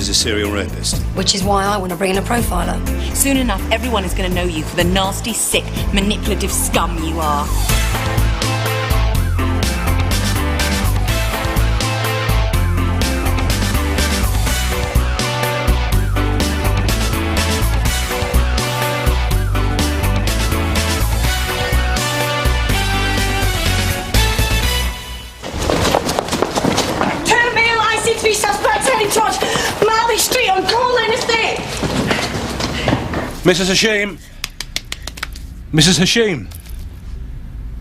is a serial rapist. Which is why I want to bring in a profiler. Soon enough, everyone is going to know you for the nasty, sick, manipulative scum you are. Mrs. Hashim! Mrs. Hashim!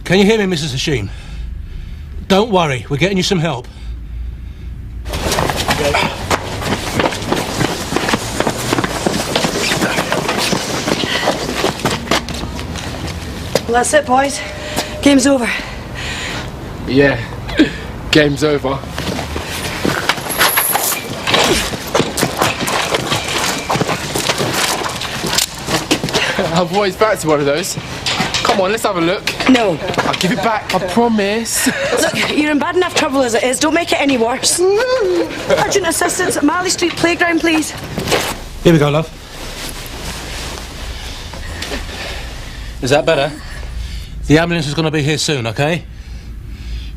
Can you hear me, Mrs. Hashim? Don't worry, we're getting you some help. Well, that's it, boys. Game's over. Yeah, game's over. I've always fancied one of those. Come on, let's have a look. No. I'll give it back, I promise. Look, you're in bad enough trouble as it is. Don't make it any worse. Urgent assistance at Marley Street Playground, please. Here we go, love. Is that better? The ambulance is going to be here soon, OK?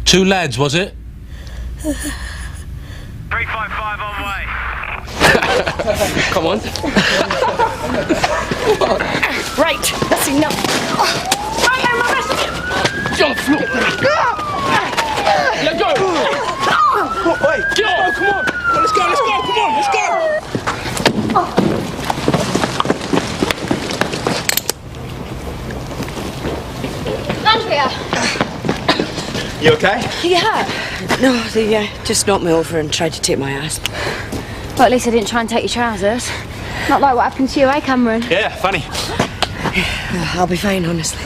2 lads, was it? 355 on way. Come on. Right, that's enough. Right, I'm arresting you. Jump, floor. Let go. Wait, get on, come on. Let's go, come on, let's go. Andrea! You okay? Yeah. No, they just knocked me over and tried to take my ass. Well, at least I didn't try and take your trousers. Not like what happened to you, eh, Cameron? Yeah, funny. I'll be fine, honestly.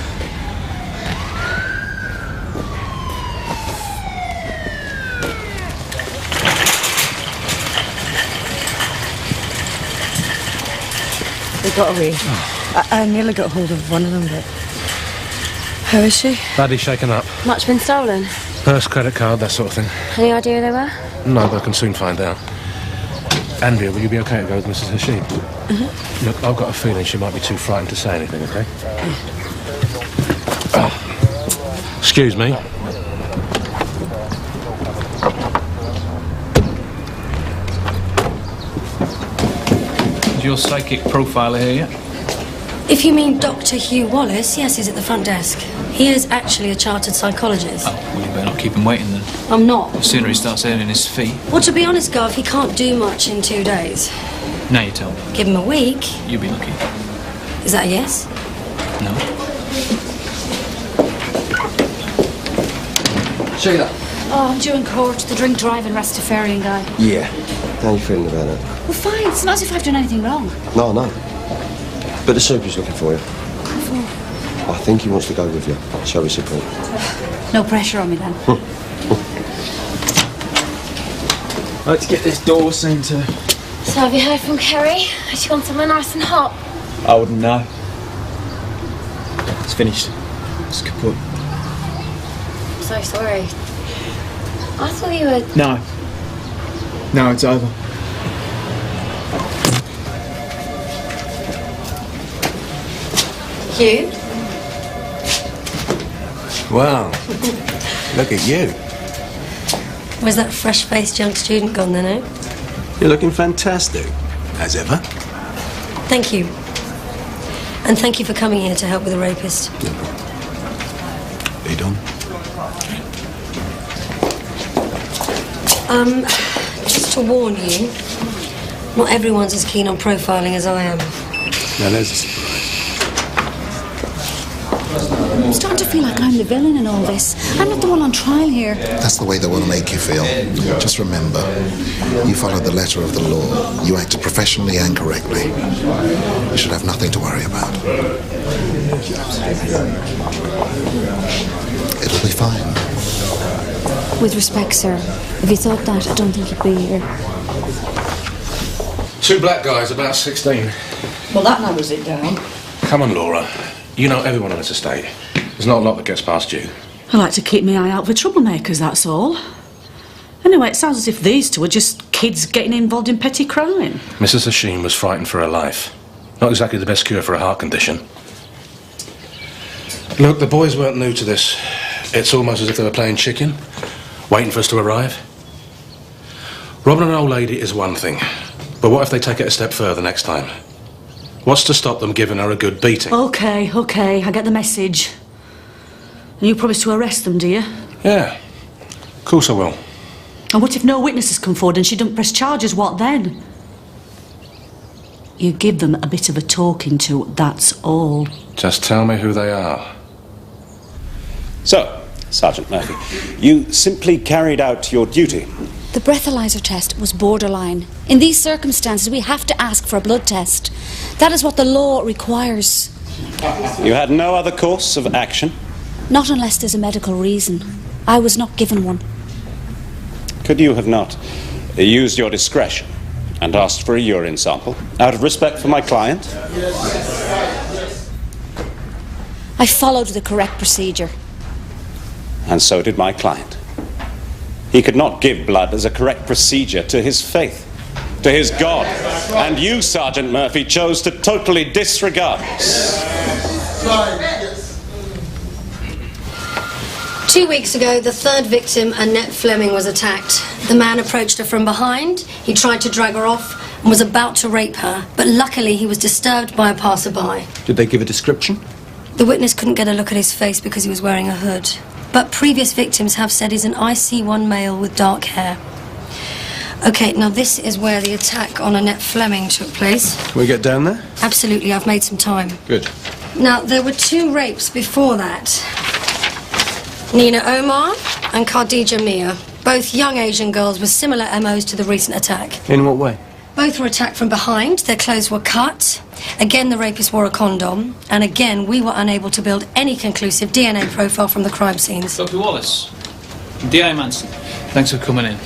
They got away. I nearly got hold of one of them, but... How is she? Badly shaken up. Much been stolen? Purse, credit card, that sort of thing. Any idea who they were? No, but I can soon find out. Andrea, will you be okay to go with Mrs. Hashim? Look, I've got a feeling she might be too frightened to say anything, OK? Excuse me. Is your psychic profiler here yet? If you mean Dr. Hugh Wallace, yes, he's at the front desk. He is actually a chartered psychologist. Oh, well, you better not keep him waiting then. I'm not. The sooner he starts earning his fee. Well, to be honest, Gov, he can't do much in 2 days. Now you tell me. Give him a week. You'll be lucky. Is that a yes? No. Sheila. Oh, I'm due in court. The drink-driving Rastafarian guy. Yeah. How are you feeling about it? Well, fine. It's not as if I've done anything wrong. No. But the super's looking for you. What for? I think he wants to go with you. Shall we support? No pressure on me, then. Let's get this door seen to. So have you heard from Kerry? Has she gone somewhere nice and hot? I wouldn't know. It's finished. It's kaput. I'm so sorry. I thought you were... No. No, it's over. Hugh? Wow. Look at you. Where's that fresh-faced young student gone then, eh? You're looking fantastic. As ever. Thank you. And thank you for coming here to help with the rapist. No problem. Are you done? Just to warn you, not everyone's as keen on profiling as I am. Now there's a surprise. I'm starting to feel like I'm the villain in all this. I'm not the one on trial here. That's the way they want to make you feel. Just remember, you followed the letter of the law. You acted professionally and correctly. You should have nothing to worry about. It'll be fine. With respect, sir, if you thought that, I don't think you'd be here. 2 black guys, about 16. Well, that narrows it down. Come on, Laura. You know everyone on this estate. There's not a lot that gets past you. I like to keep my eye out for troublemakers, that's all. Anyway, it sounds as if these two are just kids getting involved in petty crime. Mrs. Hashim was fighting for her life. Not exactly the best cure for a heart condition. Look, the boys weren't new to this. It's almost as if they were playing chicken, waiting for us to arrive. Robbing an old lady is one thing, but what if they take it a step further next time? What's to stop them giving her a good beating? OK, I get the message. And you promise to arrest them, do you? Yeah, of course I will. And what if no witnesses come forward and she don't press charges? What then? You give them a bit of a talking to, that's all. Just tell me who they are. So, Sergeant Murphy, you simply carried out your duty. The breathalyzer test was borderline. In these circumstances, we have to ask for a blood test. That is what the law requires. You had no other course of action? Not unless there's a medical reason. I was not given one. Could you have not used your discretion and asked for a urine sample out of respect for my client? I followed the correct procedure. And so did my client. He could not give blood as a correct procedure to his faith, to his God. And you, Sergeant Murphy, chose to totally disregard this. 2 weeks ago, the third victim, Annette Fleming, was attacked. The man approached her from behind. He tried to drag her off and was about to rape her, but luckily he was disturbed by a passerby. Did they give a description? The witness couldn't get a look at his face because he was wearing a hood. But previous victims have said he's an IC1 male with dark hair. OK, now this is where the attack on Annette Fleming took place. Can we get down there? Absolutely, I've made some time. Good. Now, there were 2 rapes before that. Nina Omar and Khadija Mia, both young Asian girls with similar MOs to the recent attack. In what way? Both were attacked from behind, their clothes were cut. Again, the rapist wore a condom. And again, we were unable to build any conclusive DNA profile from the crime scenes. Dr. Wallace, D.I. Manson, thanks for coming in.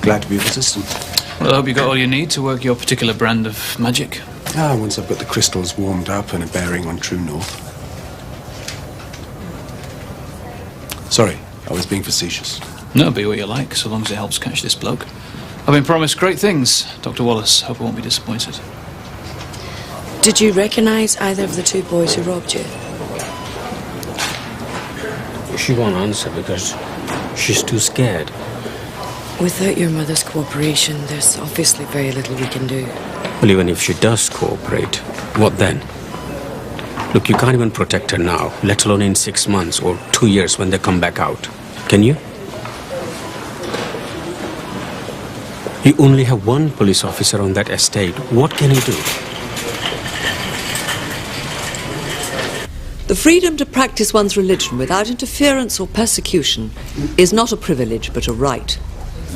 Glad to be of assistance. Well, I hope you got all you need to work your particular brand of magic. Once I've got the crystals warmed up and a bearing on true north. Sorry, I was being facetious. No, be what you like, so long as it helps catch this bloke. I've been promised great things, Dr. Wallace. Hope I won't be disappointed. Did you recognise either of the 2 boys who robbed you? She won't answer because she's too scared. Without your mother's cooperation, there's obviously very little we can do. Well, even if she does cooperate, what then? Look, you can't even protect her now, let alone in 6 months or 2 years when they come back out. Can you? You only have 1 police officer on that estate. What can you do? The freedom to practice one's religion without interference or persecution is not a privilege, but a right.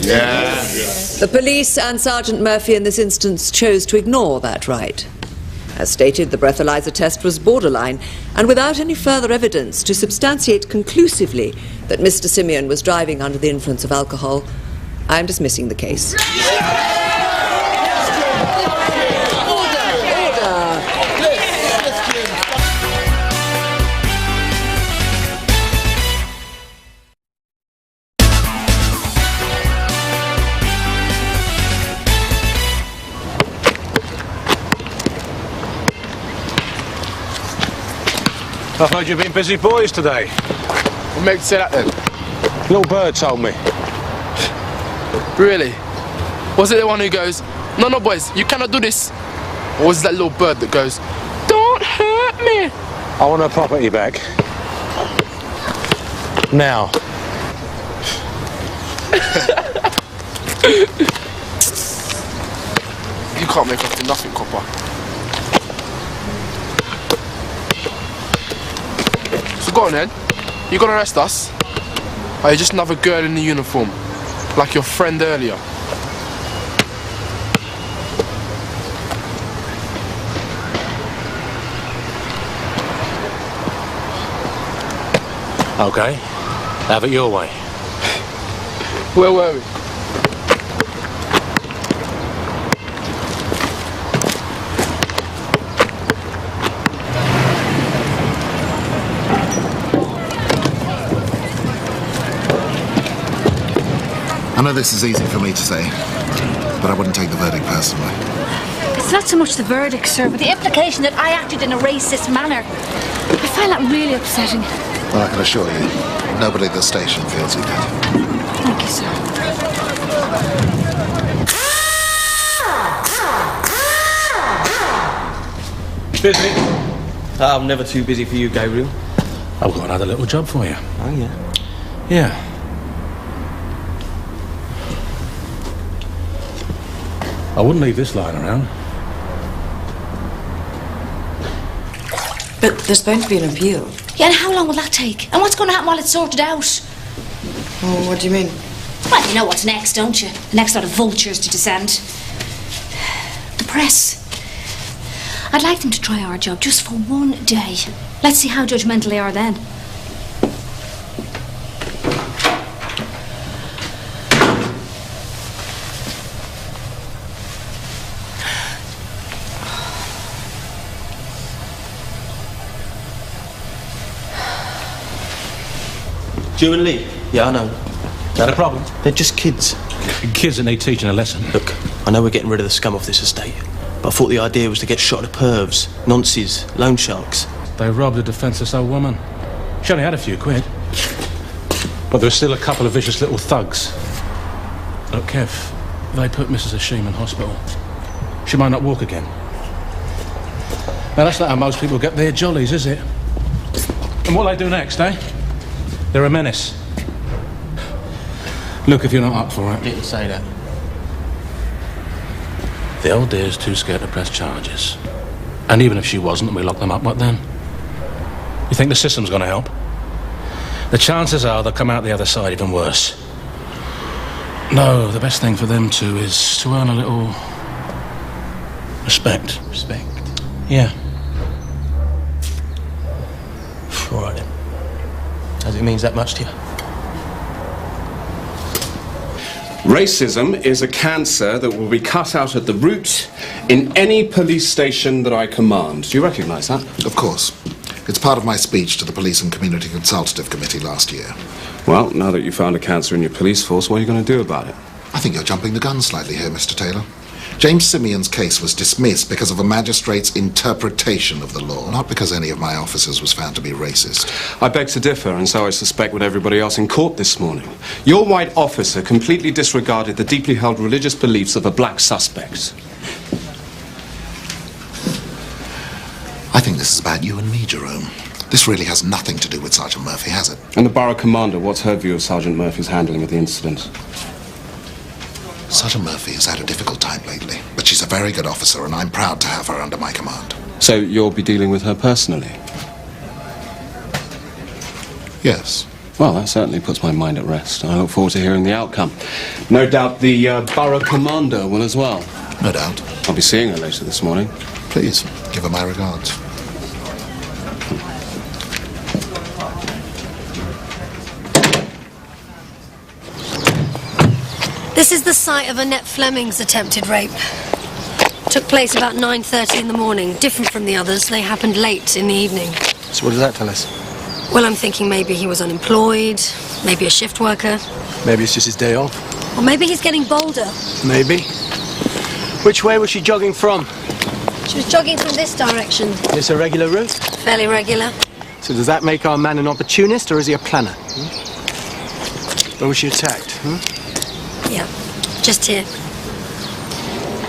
Yes. The police and Sergeant Murphy in this instance chose to ignore that right. As stated, the breathalyzer test was borderline, and without any further evidence to substantiate conclusively that Mr. Simeon was driving under the influence of alcohol, I am dismissing the case. I've heard you've been busy boys today. What made you say that then? Little Bird told me. Really? Was it the one who goes, no, boys, you cannot do this? Or was it that little bird that goes, don't hurt me? I want her property back. Now. You can't make us do nothing, copper. So go on then. You gonna arrest us? Or are you just another girl in the uniform? Like your friend earlier? Okay. Have it your way. Where were we? I know this is easy for me to say, but I wouldn't take the verdict personally. It's not so much the verdict, sir, but the implication that I acted in a racist manner. I find that really upsetting. Well, I can assure you, nobody at the station feels you did. Thank you, sir. Busy? I'm never too busy for you, Gabriel. I've got another little job for you. Oh, yeah? Yeah. I wouldn't leave this lying around. But there's bound to be an appeal. Yeah, and how long will that take? And what's going to happen while it's sorted out? Oh, what do you mean? Well, you know what's next, don't you? The next lot of vultures to descend. The press. I'd like them to try our job just for one day. Let's see how judgmental they are then. Joe and Lee? Yeah, I know. Is that a problem? They're just kids. Kids that need teaching a lesson. Look, I know we're getting rid of the scum off this estate, but I thought the idea was to get shot at pervs, nonces, loan sharks. They robbed a defenceless old woman. She only had a few quid. But there were still a couple of vicious little thugs. Look, Kev, they put Mrs. Hashim in hospital. She might not walk again. Now, that's not how most people get their jollies, is it? And what they do next, eh? They're a menace. Look, if you're not up for it. Didn't say that. The old dear's too scared to press charges. And even if she wasn't and we lock them up, what then? You think the system's going to help? The chances are they'll come out the other side even worse. No, the best thing for them to is to earn a little respect. Respect? Yeah. All right then. As it means that much to you? Racism is a cancer that will be cut out at the root in any police station that I command. Do you recognise that? Of course. It's part of my speech to the Police and Community Consultative Committee last year. Well, now that you found a cancer in your police force, what are you going to do about it? I think you're jumping the gun slightly here, Mr. Taylor. James Simeon's case was dismissed because of a magistrate's interpretation of the law, not because any of my officers was found to be racist. I beg to differ, and so I suspect with everybody else in court this morning. Your white officer completely disregarded the deeply held religious beliefs of a black suspect. I think this is about you and me, Jerome. This really has nothing to do with Sergeant Murphy, has it? And the borough commander, what's her view of Sergeant Murphy's handling of the incident? Sergeant Murphy has had a difficult time lately, but she's a very good officer, and I'm proud to have her under my command. So you'll be dealing with her personally? Yes. Well, that certainly puts my mind at rest. I look forward to hearing the outcome. No doubt the borough commander will as well. No doubt. I'll be seeing her later this morning. Please, give her my regards. This is the site of Annette Fleming's attempted rape. Took place about 9:30 in the morning. Different from the others, they happened late in the evening. So what does that tell us? Well, I'm thinking maybe he was unemployed, maybe a shift worker. Maybe it's just his day off. Or maybe he's getting bolder. Maybe. Which way was she jogging from? She was jogging from this direction. It's a regular route? Fairly regular. So does that make our man an opportunist, or is he a planner? Where was she attacked? Yeah, just here.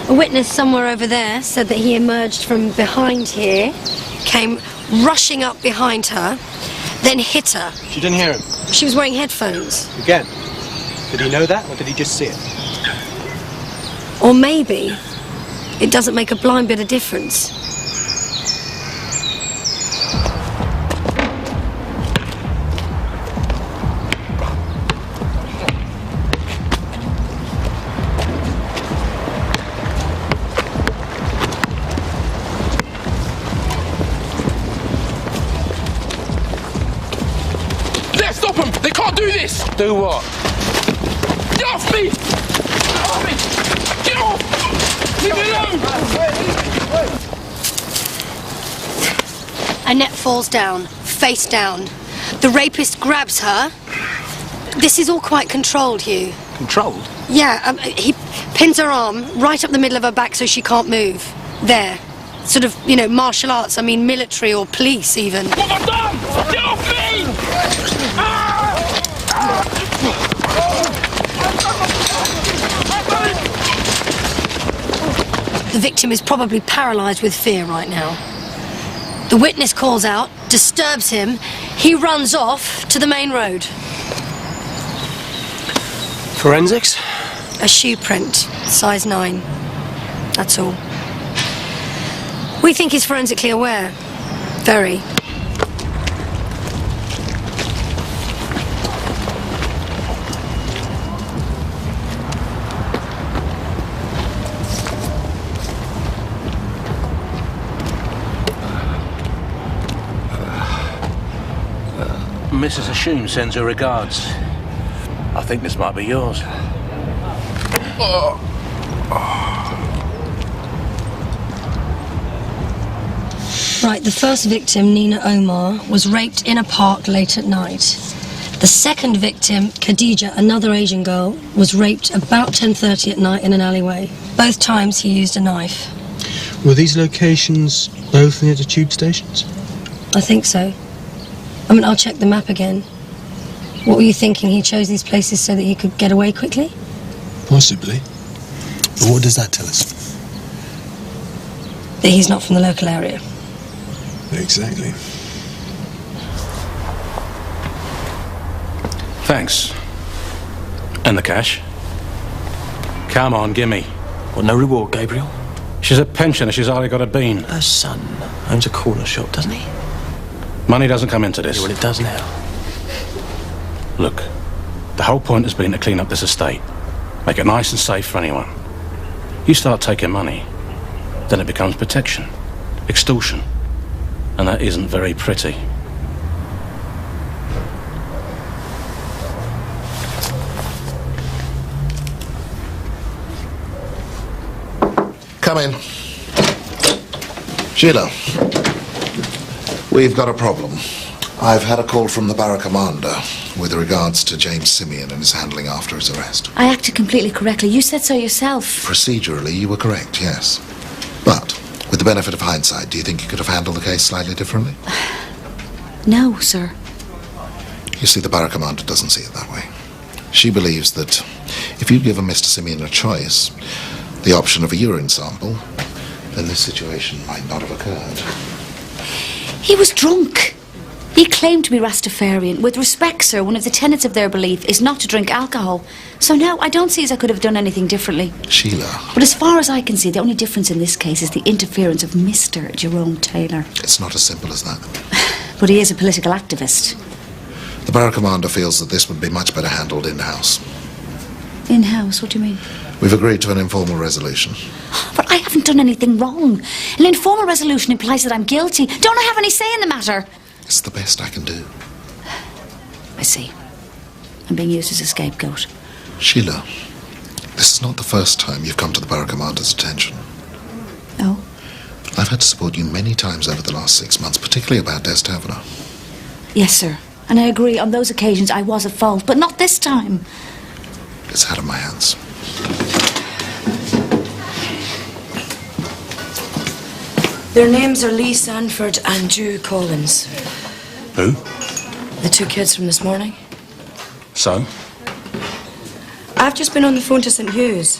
A witness somewhere over there said that he emerged from behind here, came rushing up behind her, then hit her. She didn't hear him? She was wearing headphones. Again? Did he know that, or did he just see it? Or maybe it doesn't make a blind bit of difference. Stop them! They can't do this! Do what? Get off me! Get off me! Get off! Leave me alone! Annette falls down, face down. The rapist grabs her. This is all quite controlled, Hugh. Controlled? Yeah, he pins her arm right up the middle of her back so she can't move. There. Sort of, you know, martial arts, I mean military or police even. What have I done? Get off me! The victim is probably paralysed with fear right now. The witness calls out, disturbs him, he runs off to the main road. Forensics? A shoe print, size 9. That's all. We think he's forensically aware. Very. Mrs. Hashim sends her regards. I think this might be yours. Right, the first victim, Nina Omar, was raped in a park late at night. The second victim, Khadija, another Asian girl, was raped about 10:30 at night in an alleyway. Both times he used a knife. Were these locations both near the tube stations? I think so. I mean, I'll check the map again. What were you thinking? He chose these places so that he could get away quickly? Possibly. But what does that tell us? That he's not from the local area. Exactly. Thanks. And the cash? Come on, gimme. Well, no reward, Gabriel? She's a pensioner, she's hardly got a bean. Her son owns a corner shop, doesn't he? Money doesn't come into this. Yeah, well, it does now. Look, the whole point has been to clean up this estate. Make it nice and safe for anyone. You start taking money, then it becomes protection, extortion. And that isn't very pretty. Come in. Sheila, we've got a problem. I've had a call from the Barra commander with regards to James Simeon and his handling after his arrest. I acted completely correctly. You said so yourself. Procedurally, you were correct, yes. But, with the benefit of hindsight, do you think you could have handled the case slightly differently? No, sir. You see, the Barra commander doesn't see it that way. She believes that if you'd given Mr. Simeon a choice, the option of a urine sample, then this situation might not have occurred. He was drunk. He claimed to be Rastafarian. With respect, sir, one of the tenets of their belief is not to drink alcohol. So no, I don't see as I could have done anything differently. Sheila. But as far as I can see, the only difference in this case is the interference of Mr. Jerome Taylor. It's not as simple as that. But he is a political activist. The Barra commander feels that this would be much better handled in-house. In-house, what do you mean? We've agreed to an informal resolution. But I haven't done anything wrong. An informal resolution implies that I'm guilty. Don't I have any say in the matter? It's the best I can do. I see. I'm being used as a scapegoat. Sheila, this is not the first time you've come to the Barra commander's attention. Oh? I've had to support you many times over the last 6 months, particularly about Des Taverner. Yes, sir. And I agree, on those occasions I was at fault, but not this time. It's out of my hands. Their names are Lee Sanford and Drew Collins. Who? The two kids from this morning. So? I've just been on the phone to St. Hugh's.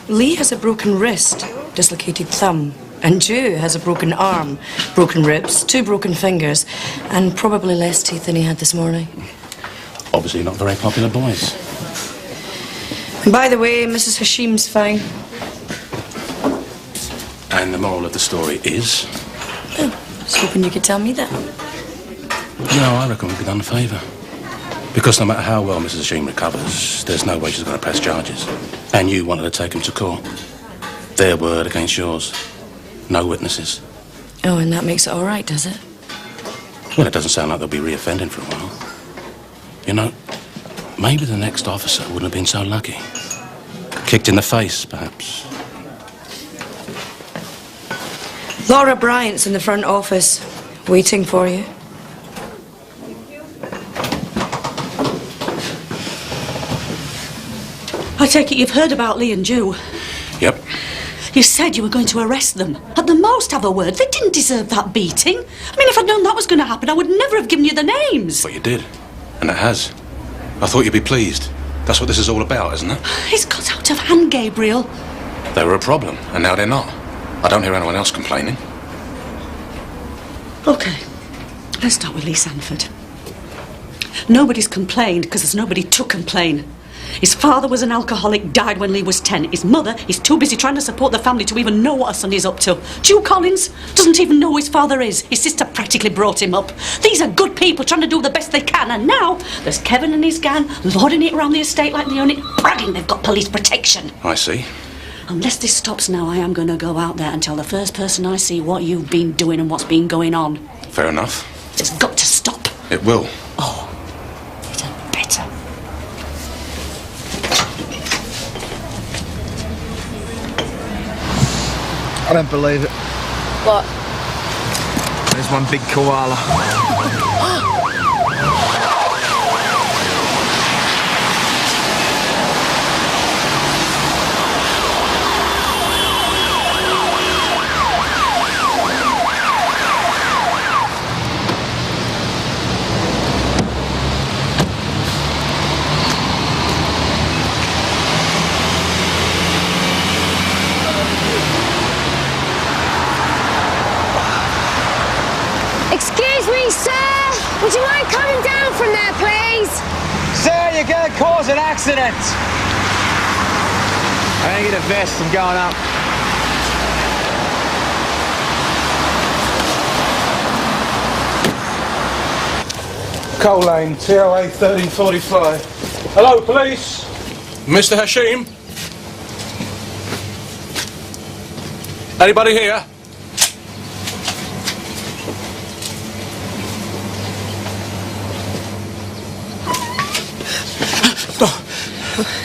Lee has a broken wrist, dislocated thumb, and Drew has a broken arm, broken ribs, 2 broken fingers, and probably less teeth than he had this morning. Obviously not very popular boys. And by the way, Mrs. Hashim's fine. And the moral of the story is? Oh, I was hoping you could tell me that. No, I reckon we've been done a favour. Because no matter how well Mrs. Hashim recovers, there's no way she's going to press charges. And you wanted to take them to court. Their word against yours. No witnesses. Oh, and that makes it all right, does it? Well, it doesn't sound like they'll be reoffending for a while. You know, maybe the next officer wouldn't have been so lucky. Kicked in the face, perhaps. Laura Bryant's in the front office, waiting for you. take it you've heard about Lee and Ju. Yep. You said you were going to arrest them. At the most, have a word. They didn't deserve that beating. I mean, if I'd known that was going to happen, I would never have given you the names. But you did. And it has. I thought you'd be pleased. That's what this is all about, isn't it? It's got out of hand, Gabriel. They were a problem, and now they're not. I don't hear anyone else complaining. OK. Let's start with Lee Sanford. Nobody's complained because there's nobody to complain. His father was an alcoholic, died when Lee was 10. His mother is too busy trying to support the family to even know what her son is up to. Ju Collins doesn't even know who his father is. His sister practically brought him up. These are good people trying to do the best they can, and now there's Kevin and his gang lording it around the estate like they own it, bragging they've got police protection. I see. Unless this stops now, I am going to go out there and tell the first person I see what you've been doing and what's been going on. Fair enough. It's got to stop. It will. Oh, it had better. I don't believe it. What? There's one big koala. Excuse me, sir. Would you mind coming down from there, please? Sir, you're going to cause an accident. I need a vest. I'm going up. Coal Lane, TOA 1345. Hello, police. Mr. Hashim? Anybody here?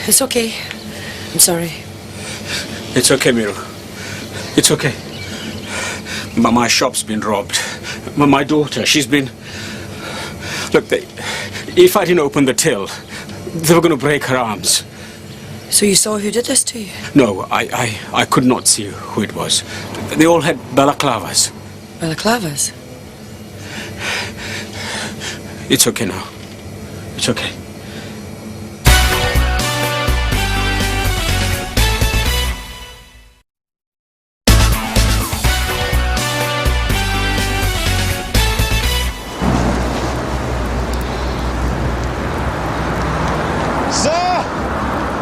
It's okay. I'm sorry. It's okay, Miru. It's okay. My shop's been robbed. My daughter, she's been... Look, if I didn't open the till, they were going to break her arms. So you saw who did this to you? No, I could not see who it was. They all had balaclavas. Balaclavas? It's okay now. It's okay.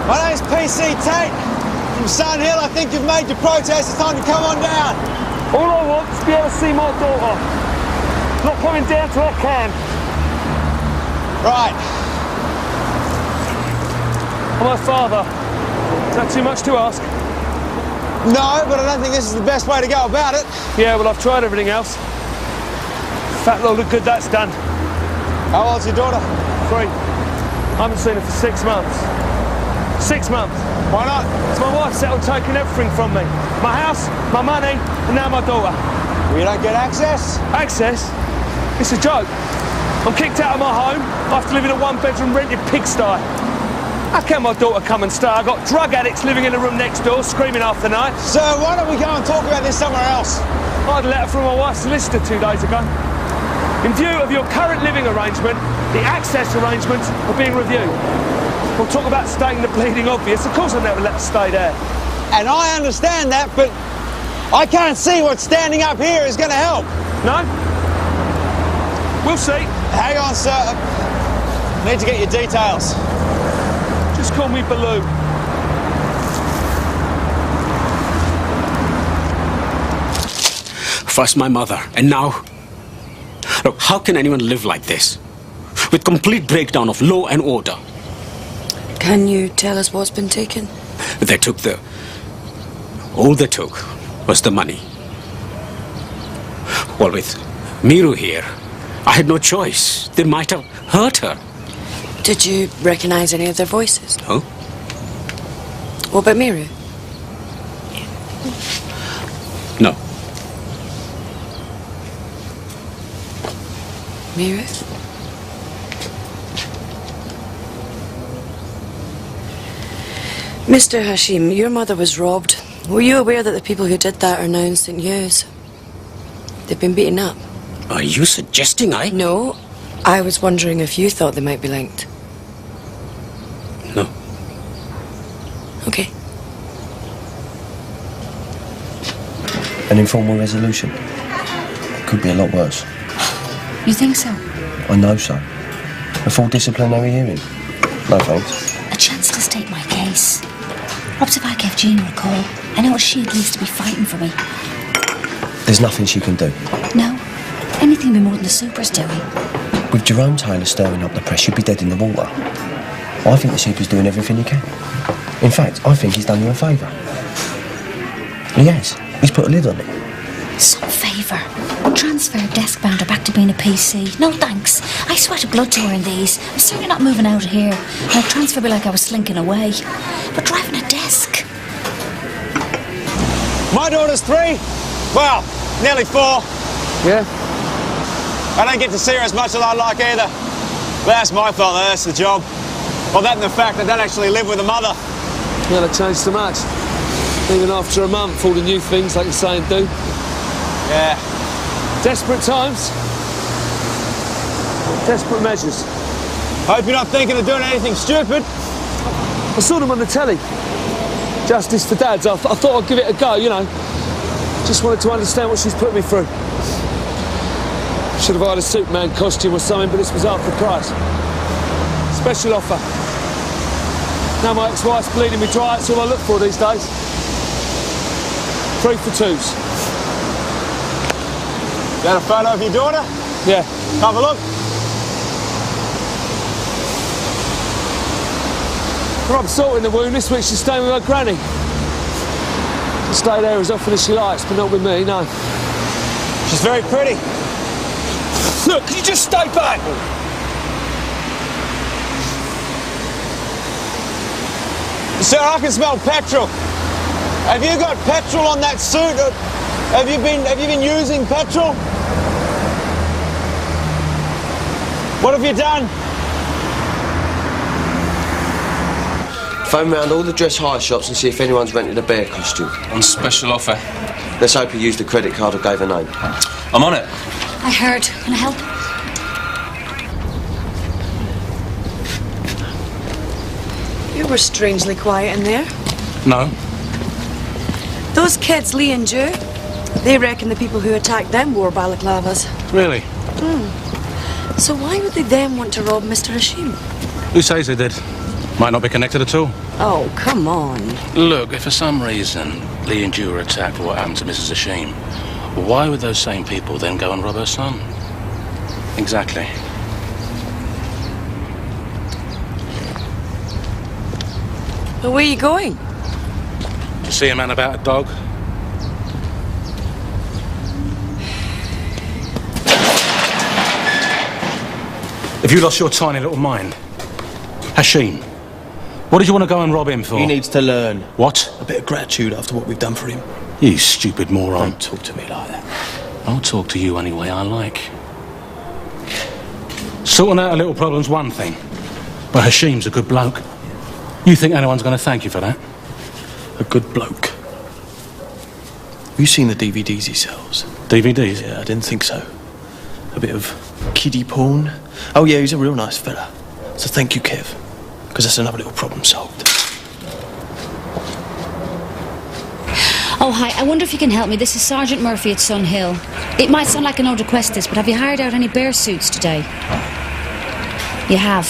My name's PC Tate. From Sun Hill, I think you've made your protest. It's time to come on down. All I want is to be able to see my daughter. Not coming down to her camp. Right. I'm her father. Is that too much to ask? No, but I don't think this is the best way to go about it. Yeah, well, I've tried everything else. Fat load of good that's done. How old's your daughter? 3. I haven't seen her for 6 months. 6 months. Why not? It's my wife settled taking everything from me. My house, my money, and now my daughter. Well, you don't get access? Access? It's a joke. I'm kicked out of my home. I have to live in a one-bedroom rented pigsty. How can my daughter come and stay? I've got drug addicts living in the room next door, screaming half the night. Sir, why don't we go and talk about this somewhere else? I had a letter from my wife's solicitor 2 days ago. In view of your current living arrangement, the access arrangements are being reviewed. We'll talk about stating the bleeding obvious. Of course I'll never let her stay there. And I understand that, but I can't see what standing up here is going to help. No? We'll see. Hang on, sir. I need to get your details. Just call me Baloo. First my mother, and now... Look, how can anyone live like this? With complete breakdown of law and order. Can you tell us what's been taken? They took the... All they took was the money. Well, with Miru here, I had no choice. They might have hurt her. Did you recognize any of their voices? No. What about Miru? No. Miru? Mr. Hashim, your mother was robbed. Were you aware that the people who did that are now in St. Hughes? They've been beaten up. Are you suggesting I... No. I was wondering if you thought they might be linked. No. Okay. An informal resolution. Could be a lot worse. You think so? I know so. A full disciplinary hearing. No thanks. A chance to state my case. Perhaps if I gave Gina a call, I know she'd at least to be fighting for me. There's nothing she can do. No. Anything would be more than the super's doing. With Jerome Taylor stirring up the press, you'd be dead in the water. I think the super's doing everything he can. In fact, I think he's done you a favour. He has. He's put a lid on it. Some favour. Transfer desk bounder back to being a PC. No thanks. I sweated blood to her in these. I'm certainly not moving out of here. I'll transfer be like I was slinking away. But driving a desk. My daughter's 3. Well, nearly 4. Yeah? I don't get to see her as much as I'd like either. But that's my fault, that's the job. Well, that and the fact I don't actually live with a mother. Yeah, that changed so much. Even after a month, all the new things like you say and do. Yeah. Desperate times. Desperate measures. Hope you're not thinking of doing anything stupid. I saw them on the telly. Justice for Dads. I thought I'd give it a go, you know. Just wanted to understand what she's put me through. Should have hired a Superman costume or something, but this was half the price. Special offer. Now my ex-wife's bleeding me dry, that's all I look for these days. 3 for 2s. Is that a photo of your daughter? Yeah. Have a look. Rub salt in the wound. This week she's staying with her granny. She'll stay there as often as she likes, but not with me, no. She's very pretty. Look, can you just stay back? Sir, I can smell petrol. Have you got petrol on that suit? Have you been using petrol? What have you done? Phone round all the dress hire shops and see if anyone's rented a bear costume. On special offer. Let's hope he used a credit card or gave a name. I'm on it. I heard. Can I help? You were strangely quiet in there. No. Those kids, Lee and Joe, they reckon the people who attacked them wore balaclavas. Really? So why would they then want to rob Mr. Hashim? Who says they did? Might not be connected at all. Oh, come on. Look, if for some reason Lee and Joe were attacked for what happened to Mrs. Hashim, why would those same people then go and rob her son? Exactly. Well, where are you going? To see a man about a dog? Have you lost your tiny little mind? Hashim, what did you want to go and rob him for? He needs to learn. What? A bit of gratitude after what we've done for him. You stupid moron. Don't talk to me like that. I'll talk to you any way I like. Sorting out a little problem's one thing, but Hashim's a good bloke. You think anyone's going to thank you for that? A good bloke. Have you seen the DVDs he sells? DVDs? Yeah, I didn't think so. A bit of kiddie porn. Oh yeah, he's a real nice fella. So thank you, Kev. Because that's another little problem solved. Oh, hi. I wonder if you can help me. This is Sergeant Murphy at Sun Hill. It might sound like an odd request, this, but have you hired out any bear suits today? You have.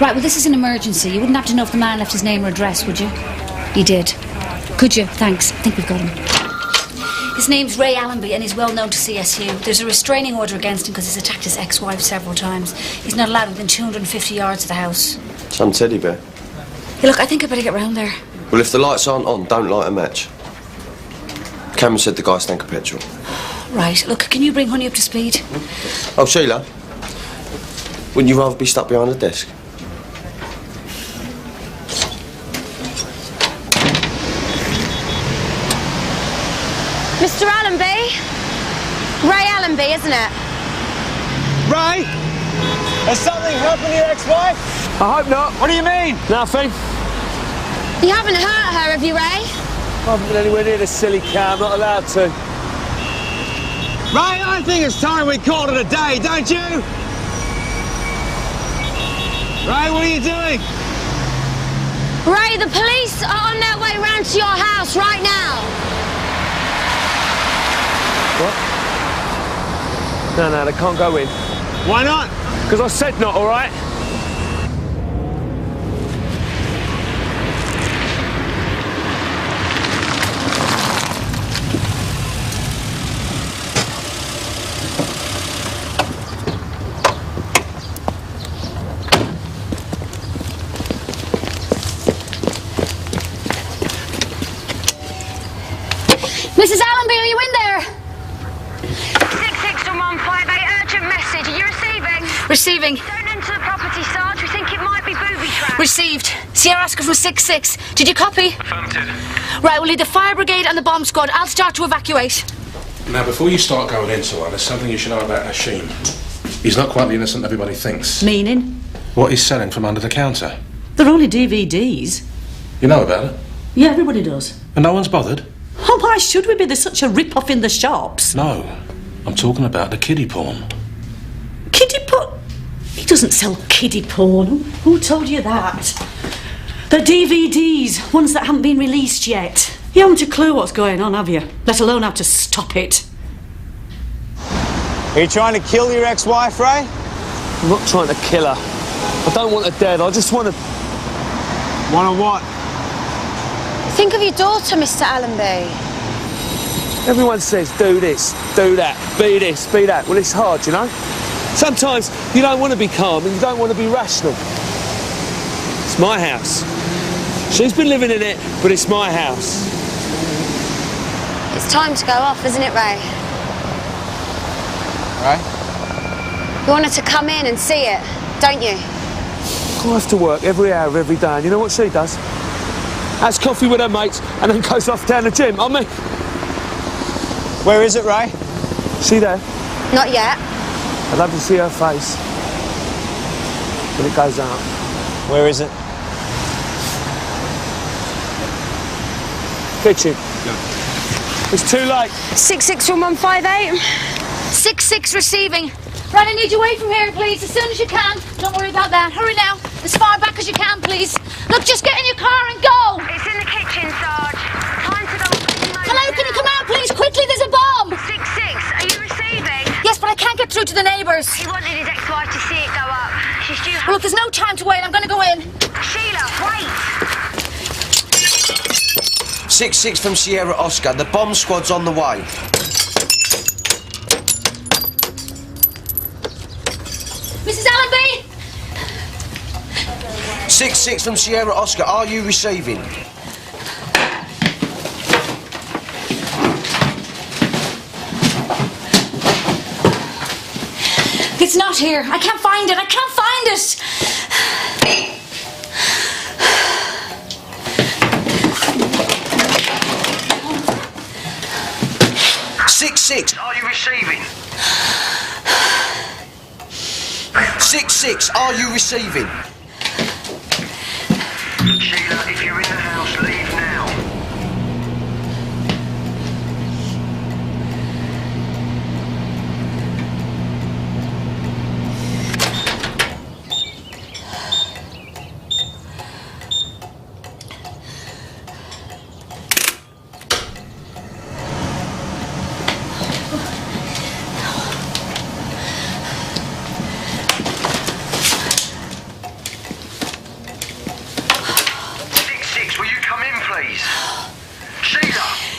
Right, well, this is an emergency. You wouldn't have to know if the man left his name or address, would you? He did. Could you? Thanks. I think we've got him. His name's Ray Allenby, and he's well known to CSU. There's a restraining order against him because he's attacked his ex-wife several times. He's not allowed within 250 yards of the house. Some teddy bear. Hey, look, I think I better get round there. Well, if the lights aren't on, don't light a match. Cameron said the guy stank of petrol. Right, look, can you bring Honey up to speed? Oh, Sheila, wouldn't you rather be stuck behind a desk? Mr. Allenby? Ray Allenby, isn't it? Ray? Has something happened to your ex-wife? I hope not. What do you mean? Nothing. You haven't hurt her, have you, Ray? I haven't been anywhere near this silly cow. I'm not allowed to. Ray, I think it's time we called it a day, don't you? Ray, what are you doing? Ray, the police are on their way round to your house right now. What? No, they can't go in. Why not? Because I said not, all right? Mrs. Allenby, are you in there? 66158, urgent message. Are you receiving? Receiving. Don't enter the property, Sarge. We think it might be booby traps. Received. Sierra Oscar from 66. Did you copy? Affirmative. Right, we'll need the fire brigade and the bomb squad. I'll start to evacuate. Now, before you start going into her, there's something you should know about Hashim. He's not quite the innocent everybody thinks. Meaning? What he's selling from under the counter. They're only DVDs. You know about it? Yeah, everybody does. And no one's bothered? Oh, why should we be? There's such a rip-off in the shops. No. I'm talking about the kiddie porn. Kiddie porn? He doesn't sell kiddie porn. Who told you that? The DVDs, ones that haven't been released yet. You haven't a clue what's going on, have you? Let alone how to stop it. Are you trying to kill your ex-wife, Ray? I'm not trying to kill her. I don't want her dead. I just want to... Want to what? Think of your daughter, Mr. Allenby. Everyone says, do this, do that, be this, be that. Well, it's hard, you know? Sometimes you don't want to be calm and you don't want to be rational. It's my house. She's been living in it, but it's my house. It's time to go off, isn't it, Ray? Ray? You want her to come in and see it, don't you? I have to work every hour of every day, and you know what she does? Has coffee with her mates and then goes off down the gym. I mean... Where is it, Ray? See there? Not yet. I'd love to see her face when it goes out. Where is it? Kitchen. It's too late. 66158. 66 receiving. Right, I need you away from here, please, as soon as you can. Don't worry about that. Hurry now. As far back as you can, please. Look, just get in your car and go. It's in the kitchen, Sarge. Time to go. Hello, can you come out, please? Quickly, there's a bomb. 66, are you receiving? Yes, but I can't get through to the neighbours. He wanted his ex-wife to see it go up. She's due Well, look, there's no time to wait. I'm going to go in. Sheila, wait! 6-6 from Sierra Oscar. The bomb squad's on the way. Mrs. Allenby? 6-6 from Sierra Oscar. Are you receiving? It's not here. I can't find it. I can't find it. 6-6, are you receiving? 6-6, are you receiving? Sheila, if you're in the house, leave now.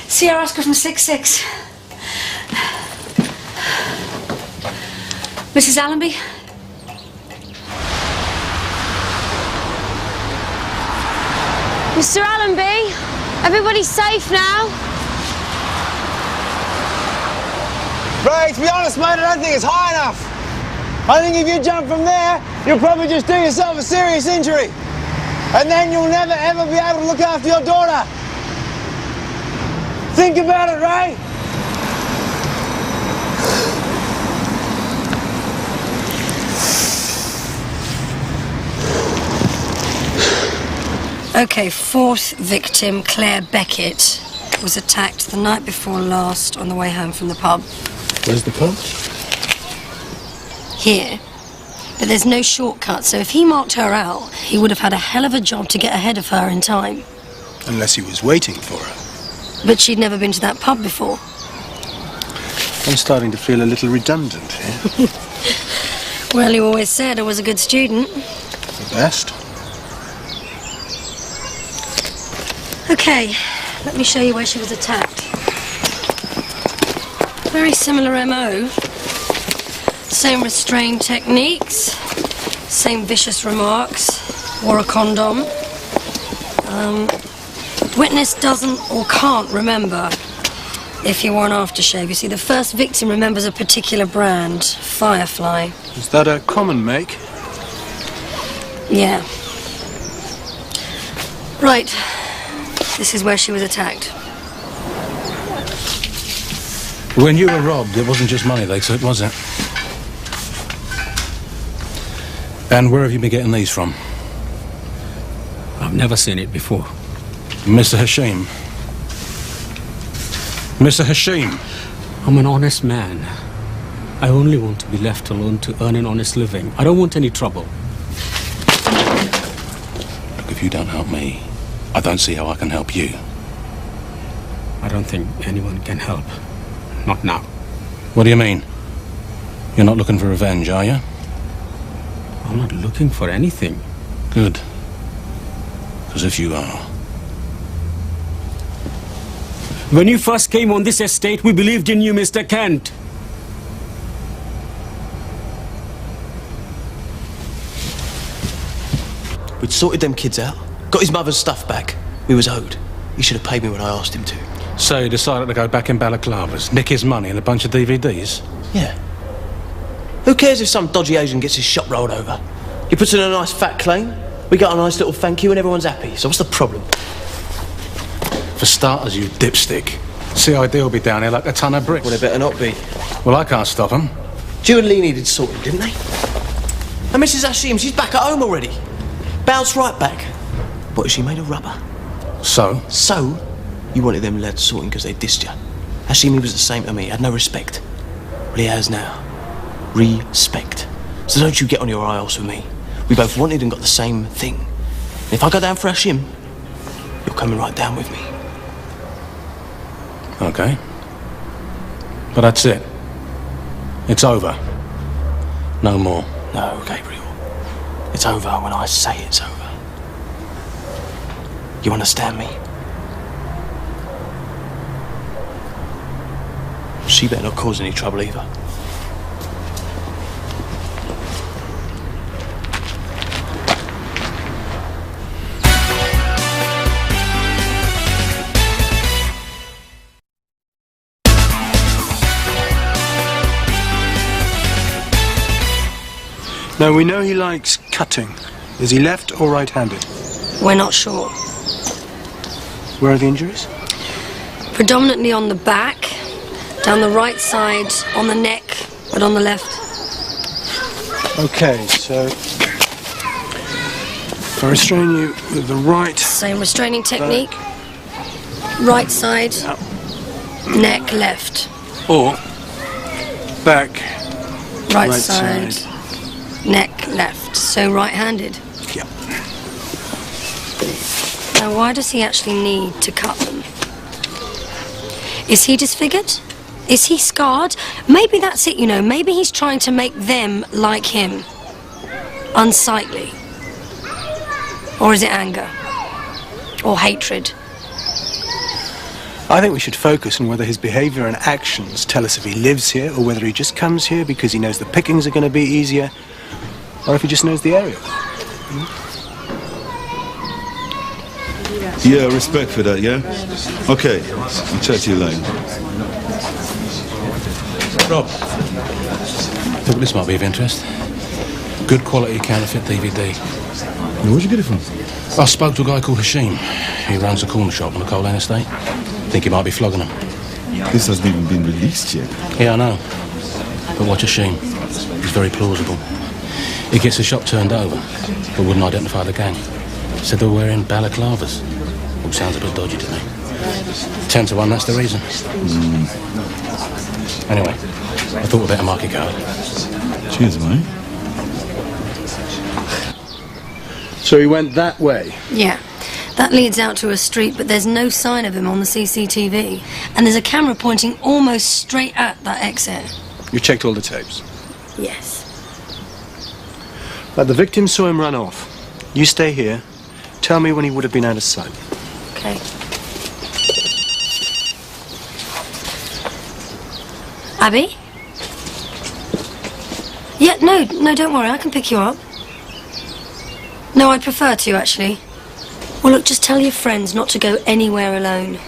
Sierra Oscar from 6-6. Mrs. Allenby? Mr. Allenby, everybody's safe now. Ray, to be honest, mate, I don't think it's high enough. I think if you jump from there, you'll probably just do yourself a serious injury. And then you'll never, ever be able to look after your daughter. Think about it, Ray. Okay, fourth victim, Claire Beckett, was attacked the night before last on the way home from the pub. Where's the pub? Here. But there's no shortcut, so if he marked her out, he would have had a hell of a job to get ahead of her in time. Unless he was waiting for her. But she'd never been to that pub before. I'm starting to feel a little redundant here. Well, you always said I was a good student. The best. Okay, let me show you where she was attacked. Very similar MO. Same restrained techniques, same vicious remarks, wore a condom. Witness doesn't or can't remember if he wore an aftershave. You see, the first victim remembers a particular brand, Firefly. Is that a common make? Yeah. Right. This is where she was attacked. When you were robbed, it wasn't just money they took, was it? And where have you been getting these from? I've never seen it before. Mr. Hashim. Mr. Hashim. I'm an honest man. I only want to be left alone to earn an honest living. I don't want any trouble. Look, if you don't help me, I don't see how I can help you. I don't think anyone can help. Not now. What do you mean? You're not looking for revenge, are you? I'm not looking for anything. Good. Because if you are... When you first came on this estate, we believed in you, Mr. Kent. We'd sorted them kids out, got his mother's stuff back. We was owed. He should have paid me when I asked him to. So you decided to go back in balaclavas, nick his money and a bunch of DVDs? Yeah. Who cares if some dodgy Asian gets his shop rolled over? He puts in a nice fat claim, we got a nice little thank you and everyone's happy. So what's the problem? For starters, you dipstick. CID will be down here like a ton of bricks. Well, they better not be. Well, I can't stop them. Joe and Lee needed sorting, didn't they? And Mrs. Hashim, she's back at home already. Bounced right back. What, is she made of rubber? So? So? You wanted them lads sorting because they dissed you. Hashim, he was the same to me, had no respect. Well, he has now. Respect. So don't you get on your high horse with me. We both wanted and got the same thing. And if I go down for Hashim, you're coming right down with me. Okay. But that's it. It's over. No more. No, Gabriel. It's over when I say it's over. You understand me? She better not cause any trouble either. Now, we know he likes cutting. Is he left or right-handed? We're not sure. Where are the injuries? Predominantly on the back, down the right side, on the neck, but on the left. Okay, so if I restrain you with the right... Same restraining technique. Right side, neck left. Or back, Right side, neck left. So right-handed. Yep. Now, why does he actually need to cut them? Is he disfigured? Is he scarred? Maybe that's it, you know. Maybe he's trying to make them like him. Unsightly. Or is it anger? Or hatred? I think we should focus on whether his behaviour and actions tell us if he lives here or whether he just comes here because he knows the pickings are going to be easier or if he just knows the area. Yeah, respect for that, yeah? Okay, I'll chat to you later. Rob, look, this might be of interest. Good quality counterfeit DVD. Where'd you get it from? I spoke to a guy called Hashim. He runs a corner shop on the Coal Lane estate. Think he might be flogging them. This hasn't even been released yet. Yeah, I know. But watch Hashim. He's very plausible. He gets the shop turned over, but wouldn't identify the gang. Said they were wearing balaclavas. All sounds a bit dodgy to me. 10 to 1, that's the reason. Anyway, I thought we'd better mark your card. Cheers, mate. So he went that way? Yeah. That leads out to a street, but there's no sign of him on the CCTV. And there's a camera pointing almost straight at that exit. You checked all the tapes? Yes. But the victim saw him run off. You stay here. Tell me when he would have been out of sight. Okay. Abby? Yeah, no, don't worry. I can pick you up. No, I'd prefer to, actually. Well, look, just tell your friends not to go anywhere alone.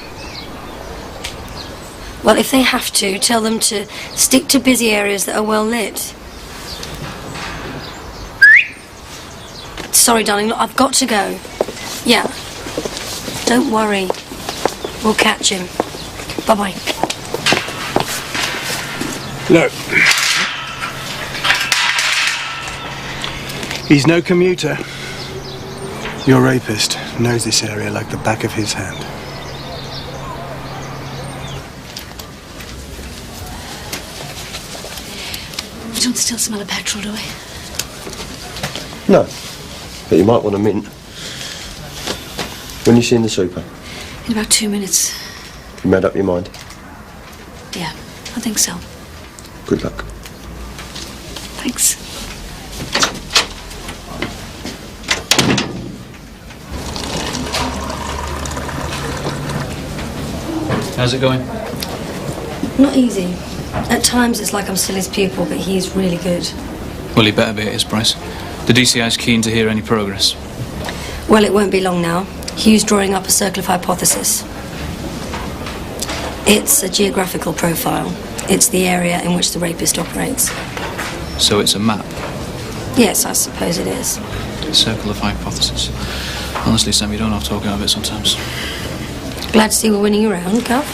Well, if they have to, tell them to stick to busy areas that are well lit. Sorry, darling, look, I've got to go. Yeah. Don't worry. We'll catch him. Bye-bye. Look. He's no commuter. Your rapist knows this area like the back of his hand. We don't still smell of petrol, do we? No. But you might want a mint. When you see in the super? In about 2 minutes. You made up your mind? Yeah, I think so. Good luck. Thanks. How's it going? Not easy. At times it's like I'm still his pupil, but he's really good. Well, he better be at his price. The DCI's keen to hear any progress. Well, it won't be long now. Hugh's drawing up a circle of hypothesis. It's a geographical profile. It's the area in which the rapist operates. So it's a map? Yes, I suppose it is. Circle of hypothesis. Honestly, Sam, you don't have to talk out of it sometimes. Glad to see we're winning you around, Gov.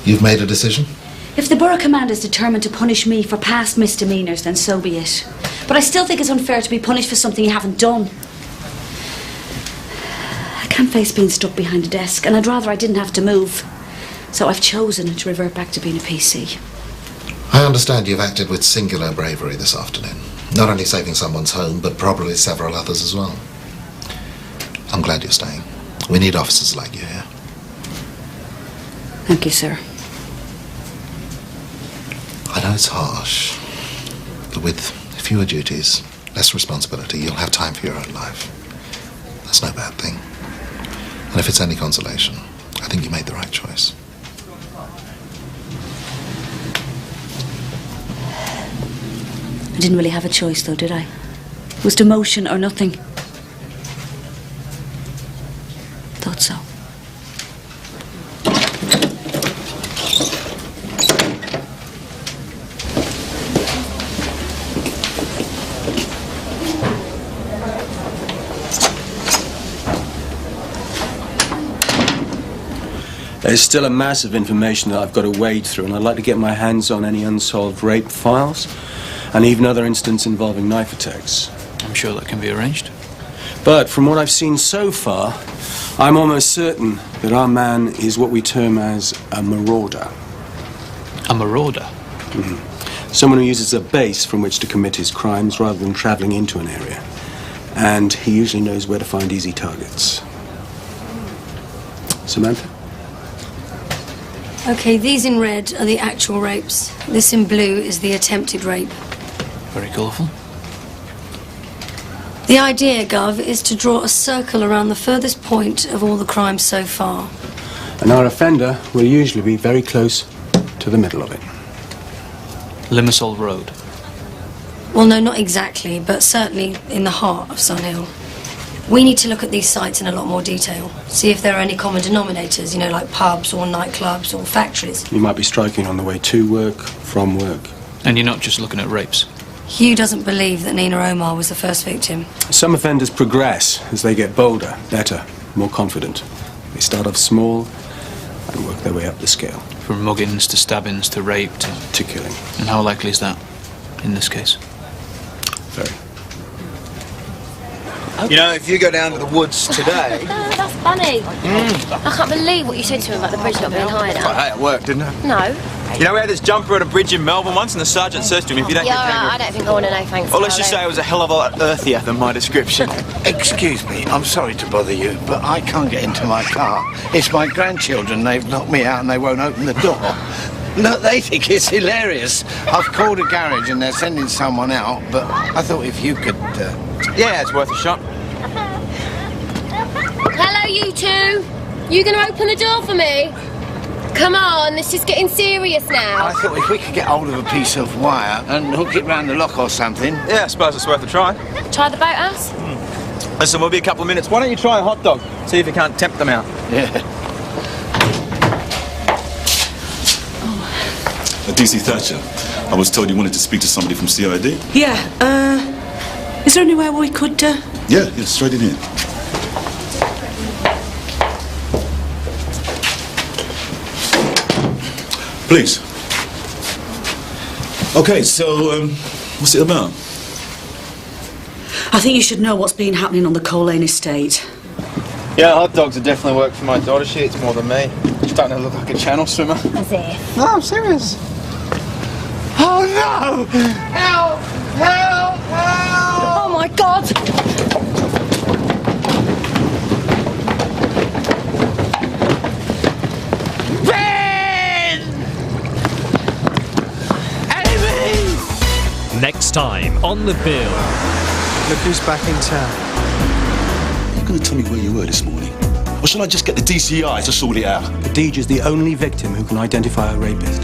You've made a decision? If the Borough Command is determined to punish me for past misdemeanours, then so be it. But I still think it's unfair to be punished for something you haven't done. I can't face being stuck behind a desk, and I'd rather I didn't have to move. So I've chosen to revert back to being a PC. I understand you've acted with singular bravery this afternoon. Not only saving someone's home, but probably several others as well. I'm glad you're staying. We need officers like you here. Thank you, sir. I know it's harsh, but with fewer duties, less responsibility, you'll have time for your own life. That's no bad thing. And if it's any consolation, I think you made the right choice. I didn't really have a choice, though, did I? It was demotion or nothing. Thought so. There's still a mass of information that I've got to wade through, and I'd like to get my hands on any unsolved rape files, and even other incidents involving knife attacks. I'm sure that can be arranged. But from what I've seen so far, I'm almost certain that our man is what we term as a marauder. A marauder? Mm-hmm. Someone who uses a base from which to commit his crimes rather than travelling into an area. And he usually knows where to find easy targets. Samantha? Okay, these in red are the actual rapes. This in blue is the attempted rape. Very colourful. The idea, Gov, is to draw a circle around the furthest point of all the crimes so far. And our offender will usually be very close to the middle of it. Limassol Road. Well, no, not exactly, but certainly in the heart of Sunhill. We need to look at these sites in a lot more detail. See if there are any common denominators, you know, like pubs or nightclubs or factories. You might be striking on the way to work, from work. And you're not just looking at rapes? Hugh doesn't believe that Nina Omar was the first victim. Some offenders progress as they get bolder, better, more confident. They start off small and work their way up the scale. From muggings to stabbings to rape to killing. And how likely is that in this case? Very. You know, if you go down to the woods today... No, that's funny. I can't believe what you said to him about the bridge not being high enough. Well, hey, it worked, didn't it? No. You know, we had this jumper at a bridge in Melbourne once, and the sergeant says to him, if you don't Yeah, get down... I don't think I want to know, thanks. Well, let's just say it was a hell of a lot earthier than my description. Excuse me, I'm sorry to bother you, but I can't get into my car. It's my grandchildren. They've knocked me out and they won't open the door. No, they think it's hilarious. I've called a garage and they're sending someone out, but I thought if you could... Yeah, it's worth a shot. Hello, you two. You going to open the door for me? Come on, this is getting serious now. I thought if we could get hold of a piece of wire and hook it round the lock or something... Yeah, I suppose it's worth a try. Try the boathouse? Listen, we'll be a couple of minutes. Why don't you try a hot dog? See if you can't tempt them out. Yeah. DC Thatcher, I was told you wanted to speak to somebody from CID. Yeah, is there anywhere we could... Yeah, straight in here. Please. Okay, so, what's it about? I think you should know what's been happening on the Coal Lane estate. Yeah, hot dogs would definitely work for my daughter. She eats more than me. She's starting to look like a channel swimmer. As if. No, I'm serious. Oh, no! Help! Help! Help! Oh, my God! Ben! Amy! Next time on The Bill. Look who's back in town. Are you going to tell me where you were this morning? Or shall I just get the DCI to sort it out? Khadija's the only victim who can identify a rapist.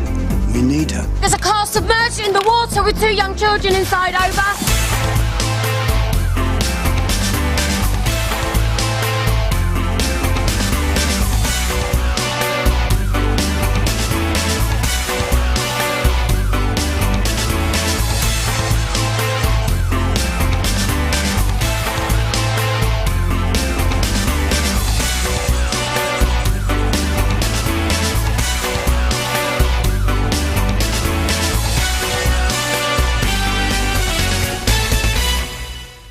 We need her. There's a car submerged in the water with 2 young children inside, over.